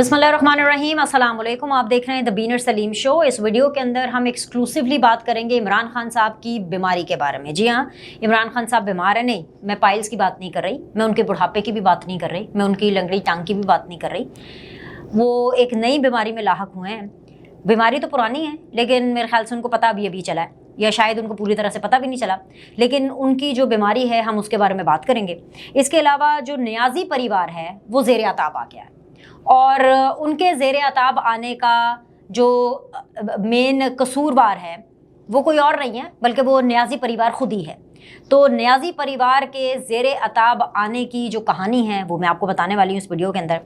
बिस्मिल्लाहिर्रहमानिर्रहीम, अस्सलाम वालेकुम। आप देख रहे हैं द बीनर सलीम शो। इस वीडियो के अंदर हम एक्सक्लूसिवली बात करेंगे इमरान खान साहब की बीमारी के बारे में। जी हाँ, इमरान खान साहब बीमार है। नहीं, मैं पाइल्स की बात नहीं कर रही, मैं उनके बुढ़ापे की भी बात नहीं कर रही, मैं उनकी लंगड़ी टांग की भी बात नहीं कर रही। वो एक नई बीमारी में लाहक हुए हैं। बीमारी तो पुरानी है, लेकिन मेरे ख्याल से उनको पता अभी चला है, या शायद उनको पूरी तरह से पता भी नहीं चला, लेकिन उनकी जो बीमारी है हम उसके बारे में बात करेंगे। इसके अलावा जो नियाज़ी परिवार है वो ज़ेर आताब आ गया है, और उनके ज़ेर आताब आने का जो मेन कसूरवार है वो कोई और नहीं है, बल्कि वो नियाज़ी परिवार खुद ही है। तो नियाज़ी परिवार के ज़ेर आताब आने की जो कहानी है वो मैं आपको बताने वाली हूँ इस वीडियो के अंदर।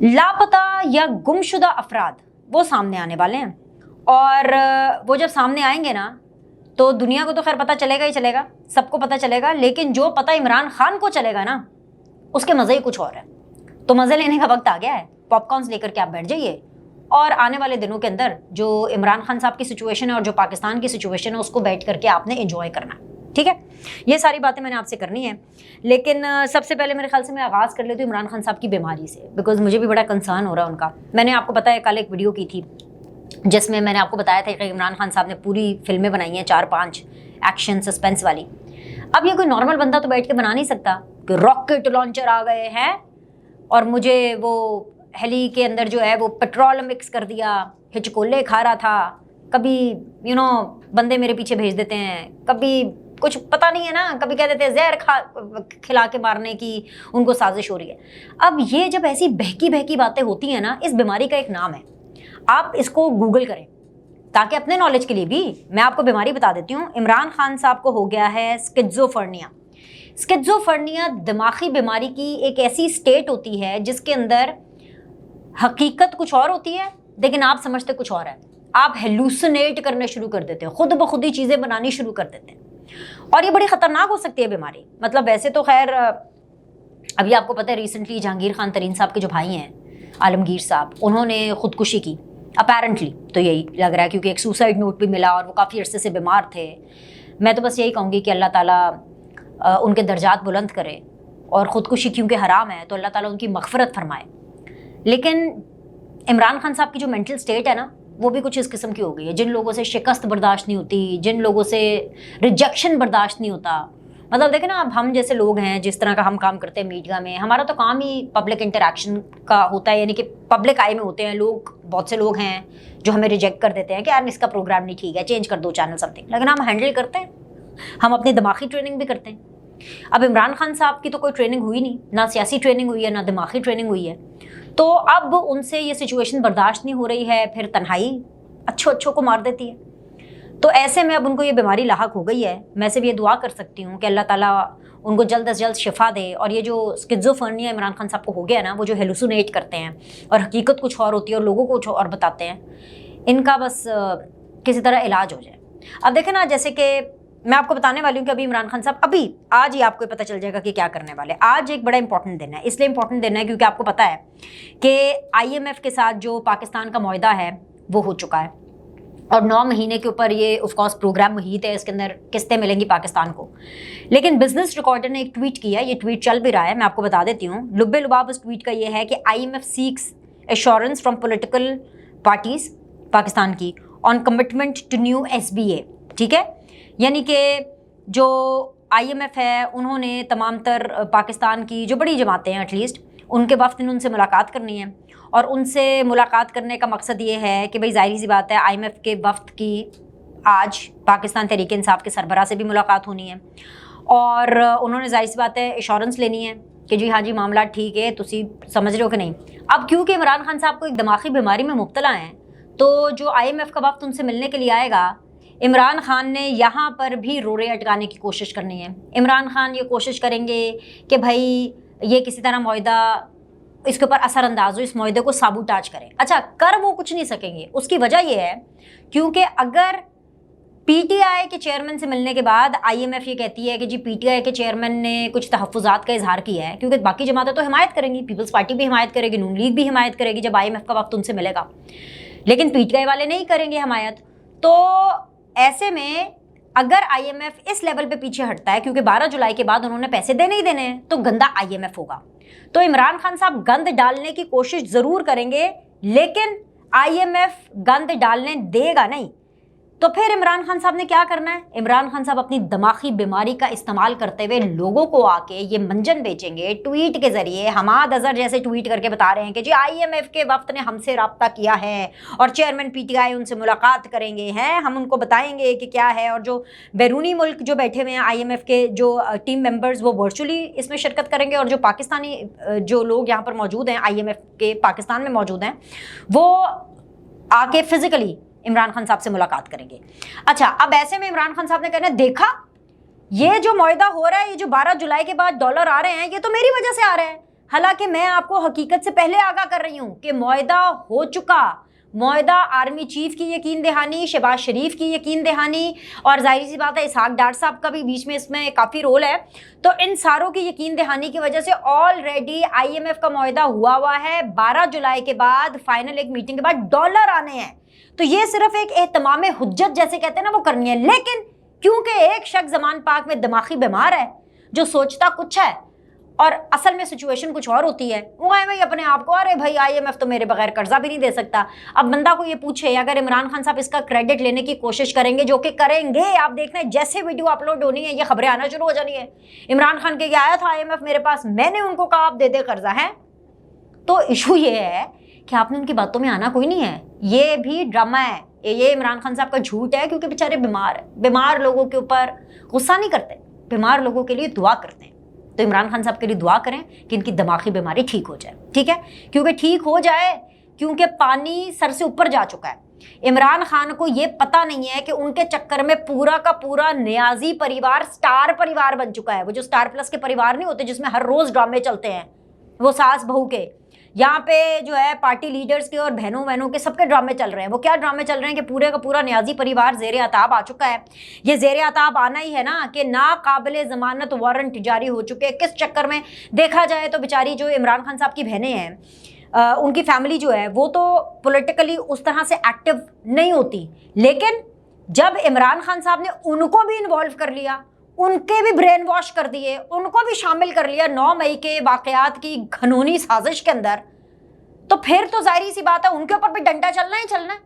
लापता या गुमशुदा अफराद वो सामने आने वाले हैं, और वो जब सामने आएंगे ना तो दुनिया को तो खैर पता चलेगा ही चलेगा, सबको पता चलेगा, लेकिन जो पता इमरान खान को चलेगा ना उसके मज़े ही कुछ और है। तो मज़े लेने का वक्त आ गया है। पॉपकॉर्न्स लेकर के आप बैठ जाइए, और आने वाले दिनों के अंदर जो इमरान खान साहब की सिचुएशन है और जो पाकिस्तान की सिचुएशन है उसको बैठ करके आपने एंजॉय करना, ठीक है। ये सारी बातें मैंने आपसे करनी है, लेकिन सबसे पहले मेरे ख्याल से मैं आगाज़ कर लेती हूँ इमरान खान साहब की बीमारी से, बिकॉज मुझे भी बड़ा कंसर्न हो रहा है उनका। मैंने आपको पता है कल एक वीडियो की थी जिसमें मैंने आपको बताया था कि इमरान खान साहब ने पूरी फिल्में बनाई हैं, 4-5 एक्शन सस्पेंस वाली। अब ये कोई नॉर्मल बंदा तो बैठ के बना नहीं सकता कि रॉकेट लॉन्चर आ गए हैं और मुझे वो हेली के अंदर जो है वो पेट्रोल मिक्स कर दिया, हिचकोले खा रहा था, कभी बंदे मेरे पीछे भेज देते हैं, कभी कुछ पता नहीं है ना, कभी कह देते हैं जहर खिला के मारने की उनको साजिश हो रही है। अब ये जब ऐसी बहकी बहकी बातें होती हैं ना, इस बीमारी का एक नाम है, आप इसको गूगल करें ताकि अपने नॉलेज के लिए भी मैं आपको बीमारी बता देती हूँ। इमरान खान साहब को हो गया है स्किज़ोफ्रेनिया। स्किज़ोफ्रेनिया दिमागी बीमारी की एक ऐसी स्टेट होती है जिसके अंदर हकीकत कुछ और होती है लेकिन आप समझते कुछ और है। आप हेलुसिनेट करने शुरू कर देते हैं, खुद ब खुद ही चीज़ें बनानी शुरू कर देते हैं, और ये बड़ी ख़तरनाक हो सकती है बीमारी। मतलब वैसे तो खैर अभी आपको पता है रिसेंटली जहांगीर खान तरीन साहब के जो भाई हैं आलमगीर साहब, उन्होंने ख़ुदकुशी की अपेरेंटली, तो यही लग रहा है क्योंकि एक सुसाइड नोट भी मिला और वो काफ़ी अरसे से बीमार थे। मैं तो बस यही कहूँगी कि अल्लाह ताला उनके दर्जात बुलंद करे, और ख़ुदकुशी क्योंकि हराम है तो अल्लाह ताला उनकी मग़फ़िरत फरमाए। लेकिन इमरान खान साहब की जो मेंटल स्टेट है ना वो भी कुछ इस किस्म की हो गई है। जिन लोगों से शिकस्त बर्दाश्त नहीं होती, जिन लोगों से रिजेक्शन बर्दाश्त नहीं होता, मतलब देखें ना, अब हम जैसे लोग हैं, जिस तरह का हम काम करते हैं मीडिया में, हमारा तो काम ही पब्लिक इंटरेक्शन का होता है, यानी कि पब्लिक आई में होते हैं लोग। बहुत से लोग हैं जो हमें रिजेक्ट कर देते हैं कि यार इसका प्रोग्राम नहीं ठीक है, चेंज कर दो चैनल समथिंग, लेकिन हम हैंडल करते हैं, हम अपनी दिमागी ट्रेनिंग भी करते हैं। अब इमरान खान साहब की तो कोई ट्रेनिंग हुई नहीं, ना सियासी ट्रेनिंग हुई है ना दिमागी ट्रेनिंग हुई है, तो अब उनसे ये सिचुएशन बर्दाश्त नहीं हो रही है, फिर तन्हाई अच्छों को मार देती है। तो ऐसे में अब उनको ये बीमारी लाहक हो गई है। मैं सिर्फ ये दुआ कर सकती हूँ कि अल्लाह ताला उनको जल्द से जल्द शिफा दे, और ये जो स्किज़ोफ्रेनिया इमरान खान साहब को हो गया ना, वो जो हेलुसिनेट करते हैं और हकीकत कुछ और होती है और लोगों को कुछ और बताते हैं, इनका बस किसी तरह इलाज हो जाए। अब देखें ना, जैसे कि मैं आपको बताने वाली हूँ कि अभी इमरान खान साहब अभी आज ही आपको पता चल जाएगा कि क्या करने वाले। आज एक बड़ा इंपॉर्टेंट दिन है, इसलिए इंपॉर्टेंट दिन है क्योंकि आपको पता है कि IMF के साथ जो पाकिस्तान का मुआहदा है वो हो चुका है, और 9 महीने के ऊपर ये ऑफकोर्स प्रोग्राम मुहित है, इसके अंदर किस्तें मिलेंगी पाकिस्तान को। लेकिन बिजनेस रिकॉर्डर ने एक ट्वीट किया, ये ट्वीट चल भी रहा है, मैं आपको बता देती हूँ। लुब्बे लुबाब उस ट्वीट का ये है कि IMF seeks assurance from political parties Pakistan की on commitment to new SBA, ठीक है। यानी कि जो IMF है उन्होंने तमाम तर पाकिस्तान की जो बड़ी जमातें हैं एटलीस्ट उनके वफ्द ने उनसे मुलाकात करनी है, और उनसे मुलाकात करने का मकसद ये है कि भाई ज़ाहिर सी बात है IMF के वफ्द की आज पाकिस्तान तहरीक इंसाफ के सरबराह से भी मुलाकात होनी है, और उन्होंने ज़ाहिर सी बात है एश्योरेंस लेनी है कि जी हाँ जी मामला ठीक है, तुसी समझ रहे हो कि नहीं। अब क्योंकि इमरान खान साहब को एक दिमागी बीमारी में मुब्तला हैं, तो जो IMF का वफ्द उनसे मिलने के लिए आएगा, इमरान खान ने यहाँ पर भी रोरे अटकाने की कोशिश करनी है। इमरान खान ये कोशिश करेंगे कि भाई ये किसी तरह मुआहदा इसके ऊपर असरअंदाज हो, इस मुआहदे को साबुताज करें। अच्छा, कर वो कुछ नहीं सकेंगे, उसकी वजह ये है क्योंकि अगर PTI के चेयरमैन से मिलने के बाद IMF ये कहती है कि जी PTI के चेयरमैन ने कुछ तहफ़्फ़ुज़ात का इजहार किया है, क्योंकि बाकी जमातें तो हिमायत करेंगी, पीपल्स पार्टी भी हिमायत करेगी, नून लीग भी हिमायत करेगी जब IMF का वक्त उनसे मिलेगा, लेकिन PTI वाले नहीं करेंगे हिमायत। तो ऐसे में अगर IMF इस लेवल पे पीछे हटता है, क्योंकि 12 जुलाई के बाद उन्होंने पैसे देने ही देने हैं, तो गंदा IMF होगा। तो इमरान खान साहब गंद डालने की कोशिश जरूर करेंगे, लेकिन IMF गंद डालने देगा नहीं। तो फिर इमरान खान साहब ने क्या करना है? इमरान खान साहब अपनी दिमागी बीमारी का इस्तेमाल करते हुए लोगों को आके ये मंजन बेचेंगे ट्वीट के जरिए। हमाद अजहर जैसे ट्वीट करके बता रहे हैं कि जी IMF के वक्त ने हमसे रब्ता किया है और चेयरमैन PTI उनसे मुलाकात करेंगे हैं, हम उनको बताएंगे कि क्या है। और जो बैरूनी मुल्क जो बैठे हुए हैं IMF के जो टीम मेंबर्स, वो वर्चुअली इसमें शिरकत करेंगे, और जो पाकिस्तानी जो लोग यहाँ पर मौजूद हैं IMF के पाकिस्तान में मौजूद हैं, वो आके फिजिकली इमरान खान साहब से मुलाकात करेंगे। अच्छा, अब ऐसे में इमरान खान साहब ने कहना, देखा ये जो मुआहदा हो रहा है, ये जो 12 जुलाई के बाद डॉलर आ रहे हैं, ये तो मेरी वजह से आ रहे हैं। हालांकि मैं आपको हकीकत से पहले आगाह कर रही हूं कि मुआहदा हो चुका। मुआहदा आर्मी चीफ की यकीन दहानी, शहबाज शरीफ की यकीन दहानी, और जाहिर सी बात है इसहाक डार साहब का भी बीच में इसमें काफ़ी रोल है। तो इन सारों की यकीन दहानी की वजह से ऑलरेडी IMF का मुआहदा हुआ है। 12 जुलाई के बाद फाइनल एक मीटिंग के बाद डॉलर आने हैं। तो ये सिर्फ एक एहतमाम हुज्जत जैसे कहते हैं ना, वो करनी है। लेकिन क्योंकि एक शख्स ज़मान पाक में दिमागी बीमार है, जो सोचता कुछ है और असल में सिचुएशन कुछ और होती है, वो है भाई अपने आप को, अरे भाई IMF तो मेरे बगैर कर्जा भी नहीं दे सकता। अब बंदा को ये पूछे, अगर इमरान खान साहब इसका क्रेडिट लेने की कोशिश करेंगे, जो कि करेंगे, आप देखना जैसे वीडियो अपलोड होनी है ये खबरें आना शुरू हो जानी है। इमरान खान के आया था IMF मेरे पास, मैंने उनको कहा आप दे दे कर्जा है। तो इशू ये है कि आपने उनकी बातों में आना कोई नहीं है, ये भी ड्रामा है, ये इमरान खान साहब का झूठ है, क्योंकि बेचारे बीमार है। बीमार लोगों के ऊपर गुस्सा नहीं करते, बीमार लोगों के लिए दुआ करते हैं। तो इमरान खान साहब के लिए दुआ करें कि इनकी दिमागी बीमारी ठीक हो जाए, ठीक है, क्योंकि ठीक हो जाए, क्योंकि पानी सर से ऊपर जा चुका है। इमरान खान को ये पता नहीं है कि उनके चक्कर में पूरा का पूरा नियाजी परिवार स्टार परिवार बन चुका है। वो जो स्टार प्लस के परिवार नहीं होते जिसमें हर रोज ड्रामे चलते हैं, वो सास बहू के, यहाँ पे जो है पार्टी लीडर्स के और बहनों के सबके ड्रामे चल रहे हैं। वो क्या ड्रामे चल रहे हैं कि पूरे का पूरा नियाजी परिवार ज़ेर अताब आ चुका है। ये ज़ेर अताब आना ही है ना कि नाकाबिले ज़मानत वारंट जारी हो चुके हैं। किस चक्कर में? देखा जाए तो बेचारी जो इमरान खान साहब की बहनें हैं, उनकी फैमिली जो है वो तो पॉलिटिकली उस तरह से एक्टिव नहीं होती, लेकिन जब इमरान खान साहब ने उनको भी इन्वॉल्व कर लिया, उनके भी ब्रेन वॉश कर दिए, उनको भी शामिल कर लिया 9 मई के वाकयात की घनौनी साजिश के अंदर, तो फिर तो जाहिर सी बात है उनके ऊपर भी डंडा चलना ही चलना है।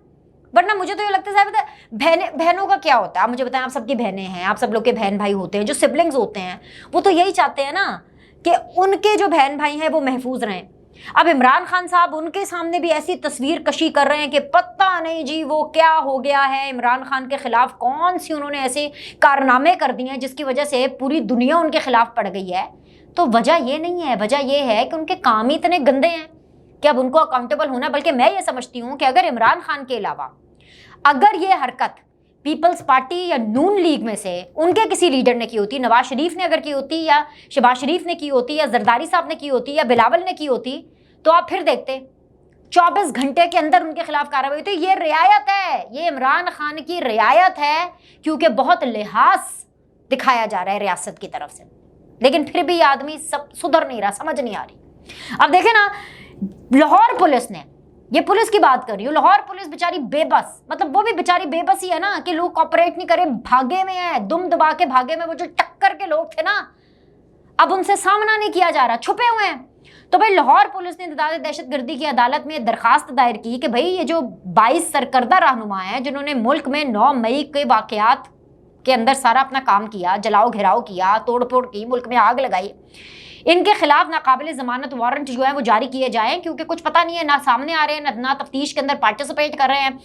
वरना मुझे तो ये लगता है साहब, बहनों का क्या होता है? आप मुझे बताएं, आप सबकी बहनें हैं, आप सब लोग के बहन भाई होते हैं, जो सिबलिंग्स होते हैं, वो तो यही चाहते हैं ना कि उनके जो बहन भाई हैं वो महफूज रहें। अब इमरान खान साहब उनके सामने भी ऐसी तस्वीर कशी कर रहे हैं कि पता नहीं जी वो क्या हो गया है, इमरान खान के खिलाफ कौन सी उन्होंने ऐसे कारनामे कर दिए हैं जिसकी वजह से पूरी दुनिया उनके खिलाफ पड़ गई है। तो वजह ये नहीं है, वजह ये है कि उनके काम ही इतने गंदे हैं कि अब उनको अकाउंटेबल होना। बल्कि मैं ये समझती हूँ कि अगर इमरान खान के अलावा अगर ये हरकत पीपल्स पार्टी या नून लीग में से उनके किसी लीडर ने की होती, नवाज शरीफ ने अगर की होती, या शहबाज शरीफ ने की होती, या जरदारी साहब ने की होती, या बिलावल ने की होती, तो आप फिर देखते 24 घंटे के अंदर उनके खिलाफ कार्रवाई होती। ये रियायत है, ये इमरान खान की रियायत है, क्योंकि बहुत लिहाज दिखाया जा रहा है रियासत की तरफ से। लेकिन फिर भी आदमी सब सुधर नहीं रहा, समझ नहीं आ रही। अब देखें ना, लाहौर पुलिस ने, ये पुलिस की बात कर रही हूँ, लाहौर पुलिस बेचारी बेबस, मतलब वो भी बेचारी बेबस ही है ना कि लोग कॉपरेट नहीं करे, भागे में है, दुम दबा के भागे में। वो जो टक्कर के लोग थे ना, अब उनसे सामना नहीं किया जा रहा, छुपे हुए हैं। तो भाई लाहौर पुलिस ने इंसदाद दहशतगर्दी की अदालत में दरखास्त दायर की कि भाई ये जो 22 सरकर्दा रहनुमा हैं जिन्होंने मुल्क में 9 मई के वाकयात के अंदर सारा अपना काम किया, जलाओ घिराव किया, तोड़ फोड़ की, मुल्क में आग लगाई, इनके खिलाफ नाकाबिले जमानत वारंट जो है वो जारी किए जाएं, क्योंकि कुछ पता नहीं है, ना सामने आ रहे हैं, ना तफ्तीश के अंदर पार्टिसिपेट कर रहे हैं,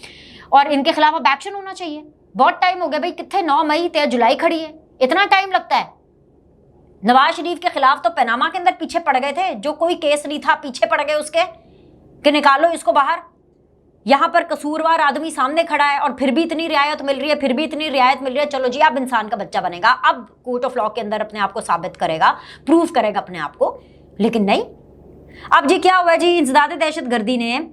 और इनके खिलाफ अब एक्शन होना चाहिए। बहुत टाइम हो गया भाई, कितने 9 मई 13 जुलाई खड़ी है, इतना टाइम लगता है। नवाज शरीफ के खिलाफ तो पनामा के अंदर पीछे पड़ गए थे, जो कोई केस नहीं था पीछे पड़ गए उसके कि निकालो इसको बाहर। यहाँ पर कसूरवार आदमी सामने खड़ा है और फिर भी इतनी रियायत मिल रही है, फिर भी इतनी रियायत मिल रही है। चलो जी, अब इंसान का बच्चा बनेगा, अब कोर्ट ऑफ लॉ के अंदर अपने आप को साबित करेगा, प्रूव करेगा अपने आप को। लेकिन नहीं, अब जी क्या हुआ जी, इंसदाद दहशतगर्दी ने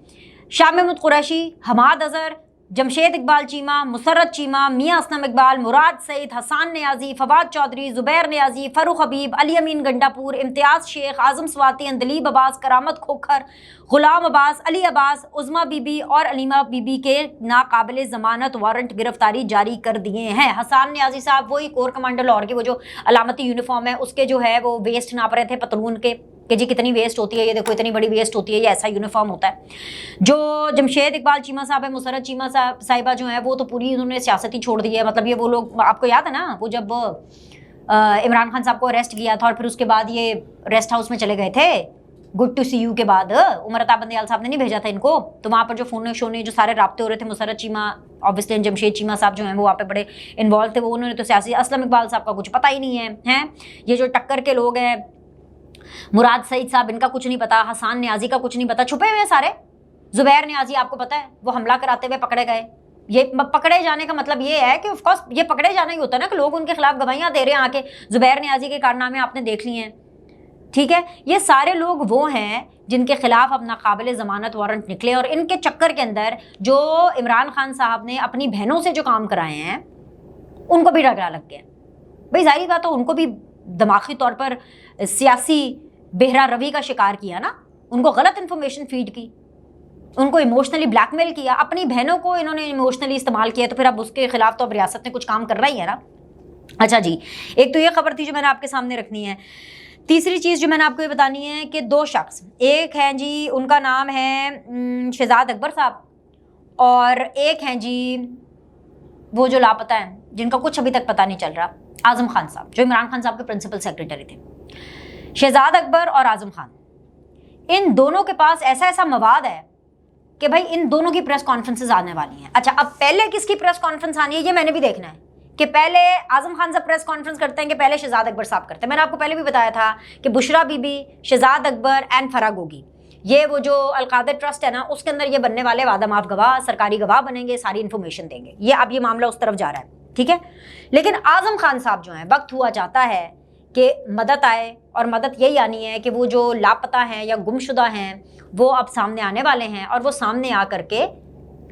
शाह महमूद कुरैशी, हमाद अजहर, जमशेद इकबाल चीमा, मुसर्रत चीमा, मियां असलम इकबाल, मुराद सईद, हसान नियाजी, फवाद चौधरी, जुबैर नियाजी, फरूख हबीब, अली अमीन गंडापुर, इम्तियाज़ शेख, आजम स्वाति, अंदलीब अब्बास, करामत खोखर, गुलाम अब्बास, अली अब्बास, उज़मा बीबी और अलीमा बीबी के नाकाबिले ज़मानत वारंट गिरफ्तारी जारी कर दिए हैं। हसान नियाजी साहब वही कोर कमांडर लाहौर के, वो जो अलामती यूनिफॉर्म है उसके जो है वो वेस्ट नाप रहे थे पतलून के, کہ جی کتنی ویسٹ ہوتی ہے، یہ دیکھو اتنی بڑی ویسٹ ہوتی ہے، یہ ایسا یونیفارم ہوتا ہے. جو جمشید اقبال چیمہ صاحب ہے، مسرت چیمہ صاحبہ جو ہیں وہ تو پوری انہوں نے سیاست ہی چھوڑ دی ہے. مطلب یہ وہ لوگ، آپ کو یاد ہے نا وہ جب عمران خان صاحب کو اریسٹ کیا تھا اور پھر اس کے بعد یہ ریسٹ ہاؤس میں چلے گئے تھے گڈ ٹو سی یو کے بعد، عمر عطا بندیال صاحب نے نہیں بھیجا تھا ان کو، تو وہاں پر جو فون شونے جو سارے رابطے ہو رہے تھے، مسرت چیمہ obviously جمشید چیمہ صاحب جو ہیں وہ وہاں پہ بڑے انوالو تھے، وہ انہوں نے تو سیاسی اسلم اقبال صاحب کا کچھ پتہ ہی نہیں ہے ہیں. یہ جو ٹکر کے لوگ ہیں مراد سعید صاحب، ان کا کچھ نہیں پتا، حسان نیازی کا کچھ نہیں پتا، چھپے ہوئے ہیں سارے. زبیر نیازی آپ کو پتا ہے وہ حملہ کراتے ہوئے پکڑے گئے. یہ پکڑے جانے کا مطلب یہ ہے کہ آف کورس یہ پکڑے جانا ہی ہوتا ہے نا کہ لوگ ان کے خلاف گواہیاں دے رہے ہیں آ کے. زبیر نیازی کے کارنامے آپ نے دیکھ لیے ہیں، ٹھیک ہے. یہ سارے لوگ وہ ہیں جن کے خلاف اپنا قابل ضمانت وارنٹ نکلے، اور ان کے چکر کے اندر جو عمران خان صاحب نے اپنی بہنوں سے جو کام کرائے ہیں ان کو بھی ڈگرا لگ گیا. بھائی ظاہری بات ہے ان کو بھی دماغی طور پر سیاسی بہرا روی کا شکار کیا نا، ان کو غلط انفارمیشن فیڈ کی، ان کو ایموشنلی بلیک میل کیا، اپنی بہنوں کو انہوں نے ایموشنلی استعمال کیا. تو پھر اب اس کے خلاف تو اب ریاست نے کچھ کام کر رہی ہے نا. اچھا جی، ایک تو یہ خبر تھی جو میں نے آپ کے سامنے رکھنی ہے. تیسری چیز جو میں نے آپ کو یہ بتانی ہے کہ دو شخص، ایک ہیں جی ان کا نام ہے شہزاد اکبر صاحب، اور ایک ہیں جی وہ جو لاپتہ ہیں جن کا کچھ ابھی تک پتہ نہیں چل رہا، اعظم خان صاحب جو عمران خان صاحب کے پرنسپل سیکریٹری تھے. شہزاد اکبر اور اعظم خان، ان دونوں کے پاس ایسا ایسا مواد ہے کہ بھائی ان دونوں کی پریس کانفرنسز آنے والی ہیں. اچھا اب پہلے کس کی پریس کانفرنس آنی ہے یہ میں نے بھی دیکھنا ہے کہ پہلے اعظم خان صاحب پریس کانفرنس کرتے ہیں کہ پہلے شہزاد اکبر صاحب کرتے ہیں. میں نے آپ کو پہلے بھی بتایا تھا کہ بشرا بی بی، شہزاد اکبر اینڈ فرا گوگی، یہ وہ جو القادر ٹرسٹ ہے نا اس کے اندر یہ بننے والے وعدہ ماف گواہ، سرکاری گواہ بنیں گے، ساری انفارمیشن دیں گے. یہ اب یہ معاملہ اس طرف جا رہا ہے، ٹھیک ہے. لیکن اعظم خان صاحب جو ہیں وقت ہوا چاہتا ہے کہ مدد آئے، اور مدد یہی آنی ہے کہ وہ جو لاپتہ ہیں یا گم شدہ ہیں وہ اب سامنے آنے والے ہیں، اور وہ سامنے آ کر کے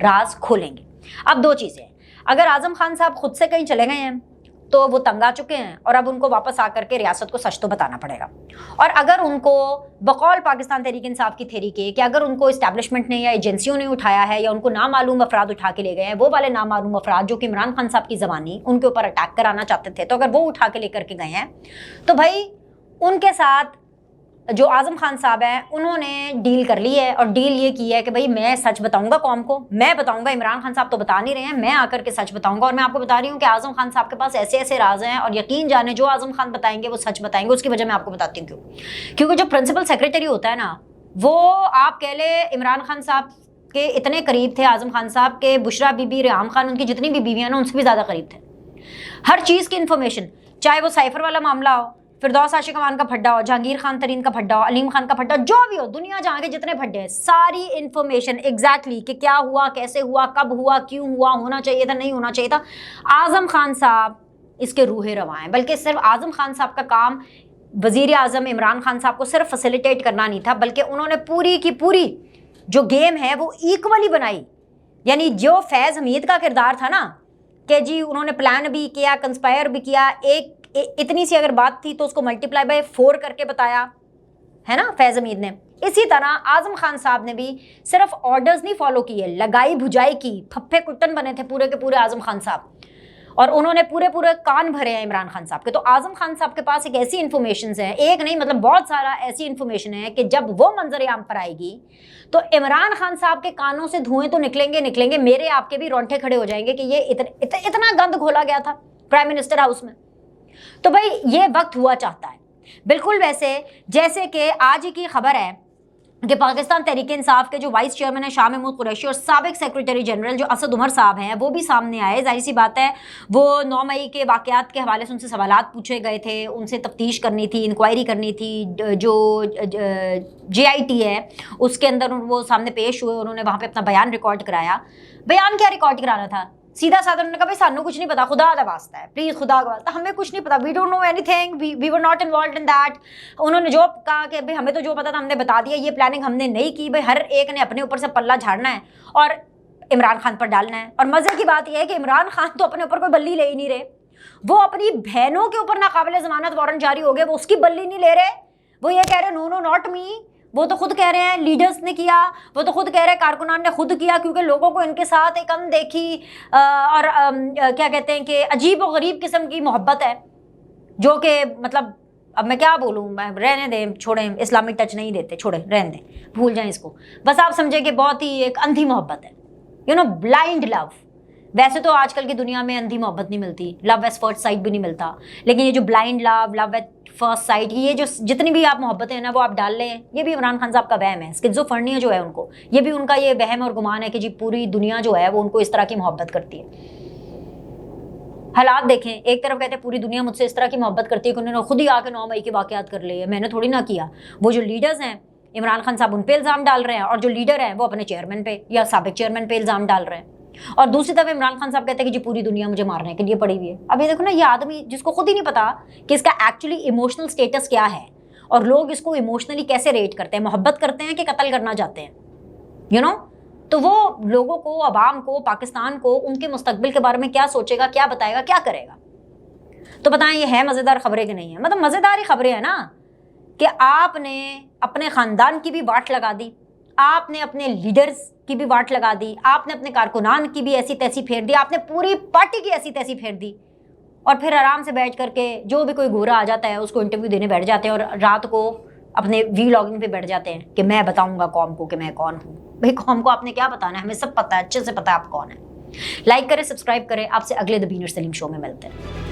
راز کھولیں گے. اب دو چیزیں، اگر اعظم خان صاحب خود سے کہیں چلے گئے ہیں تو وہ تنگ آ چکے ہیں، اور اب ان کو واپس آ کر کے ریاست کو سچ تو بتانا پڑے گا. اور اگر ان کو بقول پاکستان تحریک انصاف کی تھیری کے کہ اگر ان کو اسٹیبلشمنٹ نے یا ایجنسیوں نے اٹھایا ہے یا ان کو نامعلوم افراد اٹھا کے لے گئے ہیں، وہ والے نامعلوم افراد جو کہ عمران خان صاحب کی زبانی ان کے اوپر اٹیک کرانا چاہتے تھے، تو اگر وہ اٹھا کے لے کر کے گئے ہیں تو بھائی ان کے ساتھ جو اعظم خان صاحب ہیں انہوں نے ڈیل کر لی ہے، اور ڈیل یہ کی ہے کہ بھائی میں سچ بتاؤں گا قوم کو، میں بتاؤں گا. عمران خان صاحب تو بتا نہیں رہے ہیں، میں آ کر کے سچ بتاؤں گا. اور میں آپ کو بتا رہی ہوں کہ اعظم خان صاحب کے پاس ایسے ایسے راز ہیں، اور یقین جانے جو اعظم خان بتائیں گے وہ سچ بتائیں گے. اس کی وجہ میں آپ کو بتاتی ہوں کیوں. کیونکہ جو پرنسپل سیکریٹری ہوتا ہے نا وہ آپ کہہ لے عمران خان صاحب کے اتنے قریب تھے، اعظم خان صاحب کے بشرا بی بی، ریحام خان، ان کی جتنی بھی بیویاں نا ان سے بھی زیادہ قریب تھے. ہر چیز کی انفارمیشن، چاہے وہ سائفر والا معاملہ ہو، فردوس عاشق امان کا پھڈا ہو، جہانگیر خان ترین کا پھڈا ہو، علیم خان کا پھڈا ہو، جو بھی ہو، دنیا جہاں کے جتنے پھڈے ہیں ساری انفارمیشن ایگزیکٹلی کہ کیا ہوا، کیسے ہوا، کب ہوا، کیوں ہوا، ہونا چاہیے تھا، نہیں ہونا چاہیے تھا. اعظم خان صاحب اس کے روح رواں ہیں. بلکہ صرف اعظم خان صاحب کا کام وزیر اعظم عمران خان صاحب کو صرف فیسیلیٹیٹ کرنا نہیں تھا، بلکہ انہوں نے پوری کی پوری جو گیم ہے وہ ایکولی بنائی. یعنی جو فیض حمید کا کردار تھا نا کہ جی انہوں نے پلان بھی کیا، کنسپائر بھی کیا، ایک اتنی سی اگر بات تھی تو اس کو ملٹیپلائی بائی 4 کر کے بتایا ہے نا فیض حمید نے. اسی طرح اعظم خان صاحب نے بھی صرف آرڈرز نہیں فالو کیے، لگائی بھجائی کی، پھپھے کٹن بنے تھے پورے کے پورے اعظم خان صاحب، اور انہوں نے پورے کان بھرے ہیں عمران خان صاحب کے. تو اعظم خان صاحب کے پاس ایک ایسی انفارمیشنز ہیں، ایک نہیں مطلب بہت سارا ایسی انفارمیشن ہے کہ جب وہ منظر عام پر آئے گی تو عمران خان صاحب کے کانوں سے دھوئیں تو نکلیں گے، میرے آپ کے بھی رونٹے کھڑے ہو جائیں گے کہ یہ اتنا گند گھولا گیا تھا پرائم منسٹر ہاؤس میں. تو بھائی یہ وقت ہوا چاہتا ہے بالکل ویسے جیسے کہ آج ہی کی خبر ہے کہ پاکستان تحریک انصاف کے جو وائس چیئرمین ہیں شاہ محمود قریشی اور سابق سیکریٹری جنرل جو اسد عمر صاحب ہیں وہ بھی سامنے آئے. ظاہر سی بات ہے وہ 9 مئی کے واقعات کے حوالے سے ان سے سوالات پوچھے گئے تھے، ان سے تفتیش کرنی تھی، انکوائری کرنی تھی. جو JIT ہے اس کے اندر وہ سامنے پیش ہوئے، انہوں نے وہاں پہ اپنا بیان ریکارڈ کرایا. بیان کیا ریکارڈ کرانا تھا؟ سیدھا سادہ انہوں نے کہا بھائی سانو کچھ نہیں پتا، خدا کا واسطہ ہے پلیز، خدا کا واسطہ ہمیں کچھ نہیں پتا، we don't know anything, we were not involved in that. انہوں نے جو کہا کہ بھائی ہمیں تو جو پتا تھا ہم نے بتا دیا، یہ پلاننگ ہم نے نہیں کی. بھائی ہر ایک نے اپنے اوپر سے پلہ جھاڑنا ہے اور عمران خان پر ڈالنا ہے. اور مزے کی بات یہ ہے کہ عمران خان تو اپنے اوپر کوئی بلی لے ہی نہیں رہے، وہ اپنی بہنوں کے اوپر ناقابل ضمانت وارنٹ جاری ہو گئے، وہ اس کی بلی نہیں لے رہے. وہ یہ کہہ رہے نو نو ناٹ می، وہ تو خود کہہ رہے ہیں لیڈرز نے کیا، وہ تو خود کہہ رہے ہیں کارکنان نے خود کیا، کیونکہ لوگوں کو ان کے ساتھ ایک اندیکھی اور کیا کہتے ہیں کہ عجیب و غریب قسم کی محبت ہے جو کہ مطلب اب میں کیا بولوں, میں رہنے دیں, چھوڑیں, اسلامک ٹچ نہیں دیتے, چھوڑیں, رہنے دیں, بھول جائیں اس کو. بس آپ سمجھیں کہ بہت ہی ایک اندھی محبت ہے, بلائنڈ لو. ویسے تو آج کل کی دنیا میں اندھی محبت نہیں ملتی, لو ایٹ فرسٹ سائٹ بھی نہیں ملتا, لیکن یہ جو blind love, love at first sight, یہ جو جتنی بھی آپ محبتیں ہیں نا وہ آپ ڈال لیں, یہ بھی عمران خان صاحب کا وہم ہے. اسکیزوفرینیا جو ہے ان کو, یہ بھی ان کا یہ وہم اور گمان ہے کہ جی پوری دنیا جو ہے وہ ان کو اس طرح کی محبت کرتی ہے. حالات دیکھیں, ایک طرف کہتے ہیں پوری دنیا مجھ سے اس طرح کی محبت کرتی ہے کہ انہوں نے خود ہی آ کے 9 مئی کے واقعات کر لیے, میں نے تھوڑی نہ کیا. وہ جو لیڈرز ہیں, عمران خان صاحب ان پہ الزام ڈال رہے ہیں, اور جو لیڈر ہیں وہ اپنے چیئرمین پہ یا سابق چیئرمین پہ الزام ڈال رہے ہیں. اور دوسری طرف عمران خان صاحب کہتے ہیں کہ جی پوری دنیا مجھے مارنے کے لیے پڑی ہوئی ہے. اب یہ دیکھو نا, یہ آدمی جس کو خود ہی نہیں پتا کہ اس کا ایکچولی ایموشنل اسٹیٹس کیا ہے, اور لوگ اس کو ایموشنلی کیسے ریٹ کرتے ہیں, محبت کرتے ہیں کہ قتل کرنا چاہتے ہیں, تو وہ لوگوں کو, عوام کو, پاکستان کو ان کے مستقبل کے بارے میں کیا سوچے گا, کیا بتائے گا, کیا کرے گا. تو بتائیں یہ ہے مزیدار خبریں کہ نہیں ہے؟ مطلب مزیدار ہی خبریں ہیں نا, کہ آپ نے اپنے خاندان کی بھی واٹ لگا دی, آپ نے اپنے لیڈرز کی بھی واٹ لگا دی, آپ نے اپنے کارکنان کی بھی ایسی تیسی پھیر دی, آپ نے پوری پارٹی کی ایسی تیسی پھیر دی, اور پھر آرام سے بیٹھ کر کے جو بھی کوئی گورا آ جاتا ہے اس کو انٹرویو دینے بیٹھ جاتے ہیں, اور رات کو اپنے ولاگنگ پہ بیٹھ جاتے ہیں کہ میں بتاؤں گا قوم کو کہ میں کون ہوں. بھائی قوم کو آپ نے کیا بتانا ہے, ہمیں سب پتہ ہے, اچھے سے پتہ ہے آپ کون ہیں. لائک کریں, سبسکرائب کریں, آپ سے اگلے دی بینر سلیم شو میں ملتے ہیں.